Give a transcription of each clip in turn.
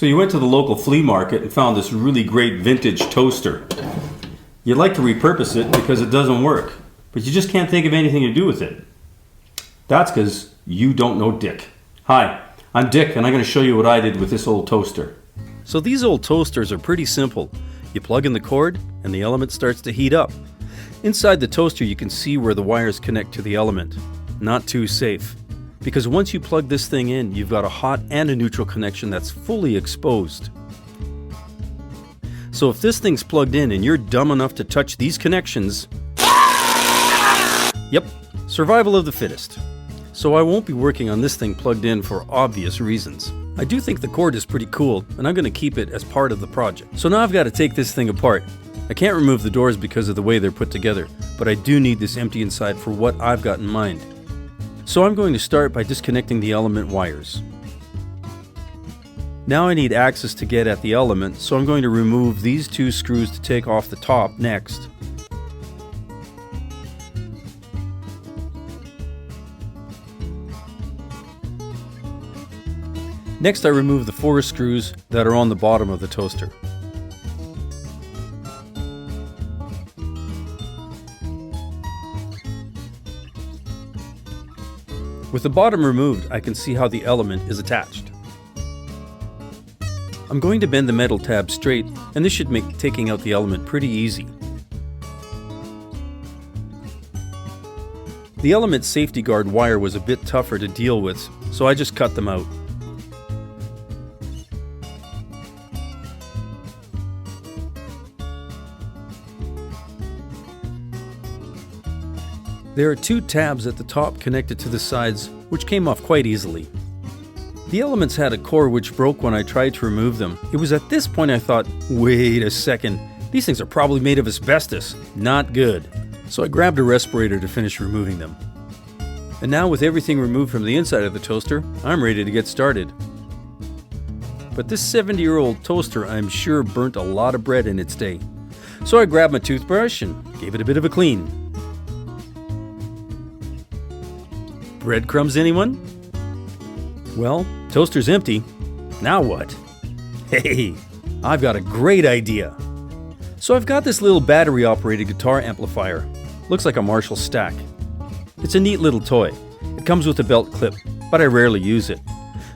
So you went to the local flea market and found this really great vintage toaster. You'd like to repurpose it because it doesn't work, but you just can't think of anything to do with it. That's because you don't know Dick. Hi, I'm Dick and I'm going to show you what I did with this old toaster. So these old toasters are pretty simple. You plug in the cord and the element starts to heat up. Inside the toaster you can see where the wires connect to the element. Not too safe. Because once you plug this thing in, you've got a hot and a neutral connection that's fully exposed. So if this thing's plugged in and you're dumb enough to touch these connections, yep, survival of the fittest. So I won't be working on this thing plugged in for obvious reasons. I do think the cord is pretty cool, and I'm going to keep it as part of the project. So now I've got to take this thing apart. I can't remove the doors because of the way they're put together, but I do need this empty inside for what I've got in mind. So I'm going to start by disconnecting the element wires. Now I need access to get at the element, so I'm going to remove these two screws to take off the top next. Next I remove the 4 screws that are on the bottom of the toaster. With the bottom removed, I can see how the element is attached. I'm going to bend the metal tab straight, and this should make taking out the element pretty easy. The element safety guard wire was a bit tougher to deal with, so I just cut them out. There are 2 tabs at the top connected to the sides, which came off quite easily. The elements had a core which broke when I tried to remove them. It was at this point I thought, wait a second, these things are probably made of asbestos. Not good. So I grabbed a respirator to finish removing them. And now with everything removed from the inside of the toaster, I'm ready to get started. But this 70-year-old toaster I'm sure burnt a lot of bread in its day. So I grabbed my toothbrush and gave it a bit of a clean. Breadcrumbs, anyone? Well, toaster's empty. Now what? Hey, I've got a great idea. So I've got this little battery-operated guitar amplifier. Looks like a Marshall stack. It's a neat little toy. It comes with a belt clip, but I rarely use it.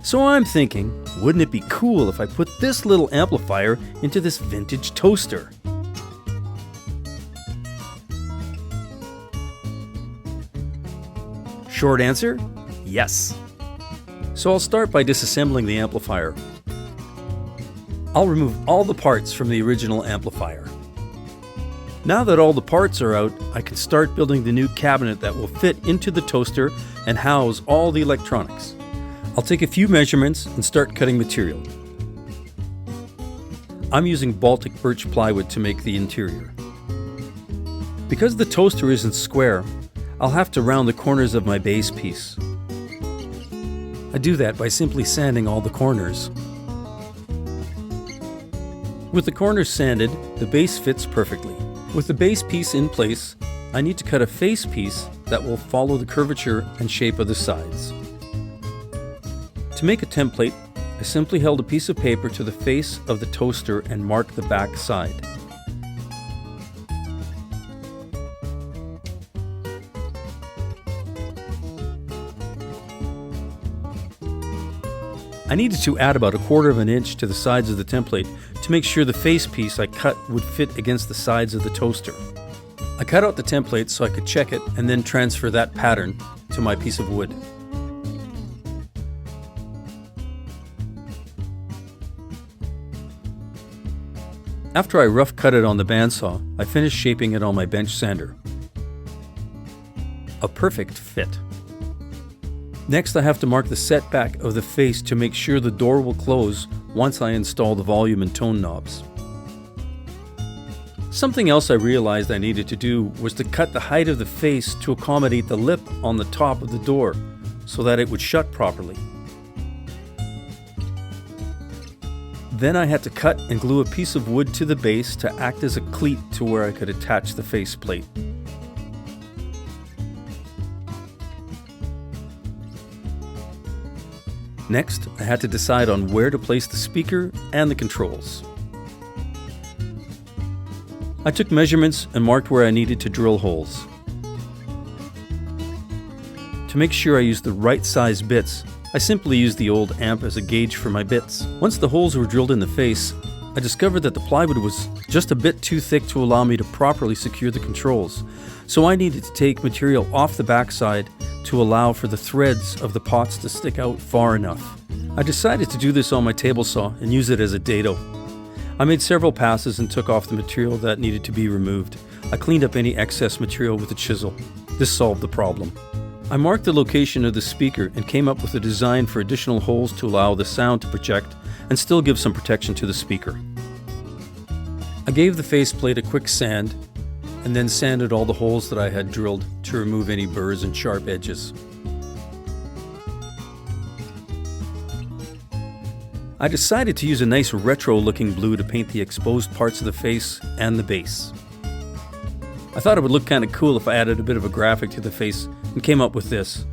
So I'm thinking, wouldn't it be cool if I put this little amplifier into this vintage toaster? Short answer, yes. So I'll start by disassembling the amplifier. I'll remove all the parts from the original amplifier. Now that all the parts are out, I can start building the new cabinet that will fit into the toaster and house all the electronics. I'll take a few measurements and start cutting material. I'm using Baltic birch plywood to make the interior. Because the toaster isn't square, I'll have to round the corners of my base piece. I do that by simply sanding all the corners. With the corners sanded, the base fits perfectly. With the base piece in place, I need to cut a face piece that will follow the curvature and shape of the sides. To make a template, I simply held a piece of paper to the face of the toaster and marked the back side. I needed to add about 1/4 inch to the sides of the template to make sure the face piece I cut would fit against the sides of the toaster. I cut out the template so I could check it and then transfer that pattern to my piece of wood. After I rough cut it on the bandsaw, I finished shaping it on my bench sander. A perfect fit. Next I have to mark the setback of the face to make sure the door will close once I install the volume and tone knobs. Something else I realized I needed to do was to cut the height of the face to accommodate the lip on the top of the door so that it would shut properly. Then I had to cut and glue a piece of wood to the base to act as a cleat to where I could attach the face plate. Next, I had to decide on where to place the speaker and the controls. I took measurements and marked where I needed to drill holes. To make sure I used the right size bits, I simply used the old amp as a gauge for my bits. Once the holes were drilled in the face, I discovered that the plywood was just a bit too thick to allow me to properly secure the controls, so I needed to take material off the backside to allow for the threads of the pots to stick out far enough. I decided to do this on my table saw and use it as a dado. I made several passes and took off the material that needed to be removed. I cleaned up any excess material with a chisel. This solved the problem. I marked the location of the speaker and came up with a design for additional holes to allow the sound to project and still give some protection to the speaker. I gave the faceplate a quick sand and then sanded all the holes that I had drilled to remove any burrs and sharp edges. I decided to use a nice retro-looking blue to paint the exposed parts of the face and the base. I thought it would look kind of cool if I added a bit of a graphic to the face and came up with this.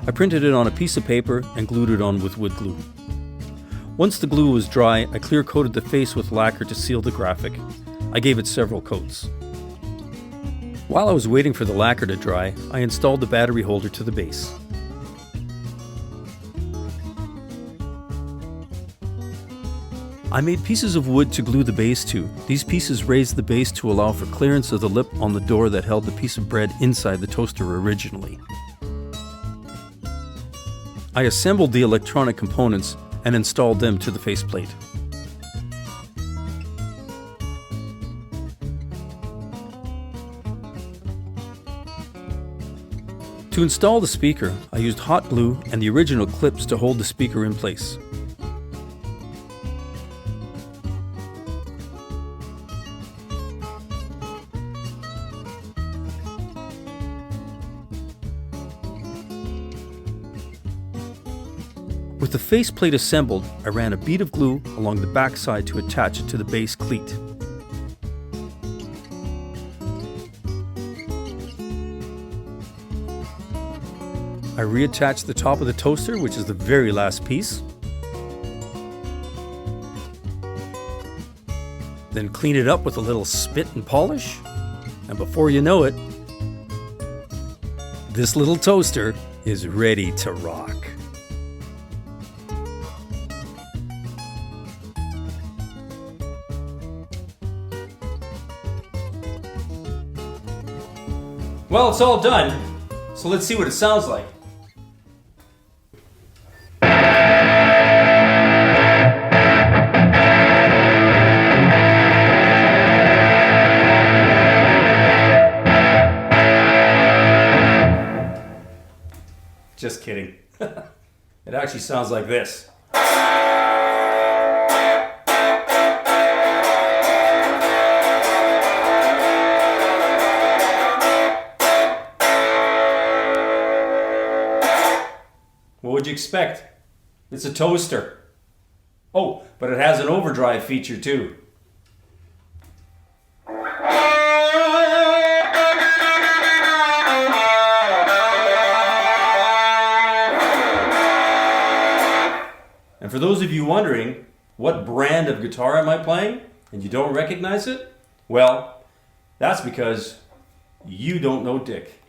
I printed it on a piece of paper and glued it on with wood glue. Once the glue was dry, I clear coated the face with lacquer to seal the graphic. I gave it several coats. While I was waiting for the lacquer to dry, I installed the battery holder to the base. I made pieces of wood to glue the base to. These pieces raised the base to allow for clearance of the lip on the door that held the piece of bread inside the toaster originally. I assembled the electronic components and installed them to the faceplate. To install the speaker, I used hot glue and the original clips to hold the speaker in place. With the faceplate assembled, I ran a bead of glue along the backside to attach it to the base cleat. I reattached the top of the toaster, which is the very last piece. Then clean it up with a little spit and polish. And before you know it, this little toaster is ready to rock. Well, it's all done, so let's see what it sounds like. Just kidding. It actually sounds like this. What would you expect? It's a toaster. Oh, but it has an overdrive feature too. And for those of you wondering, what brand of guitar am I playing and you don't recognize it? Well, that's because you don't know Dick.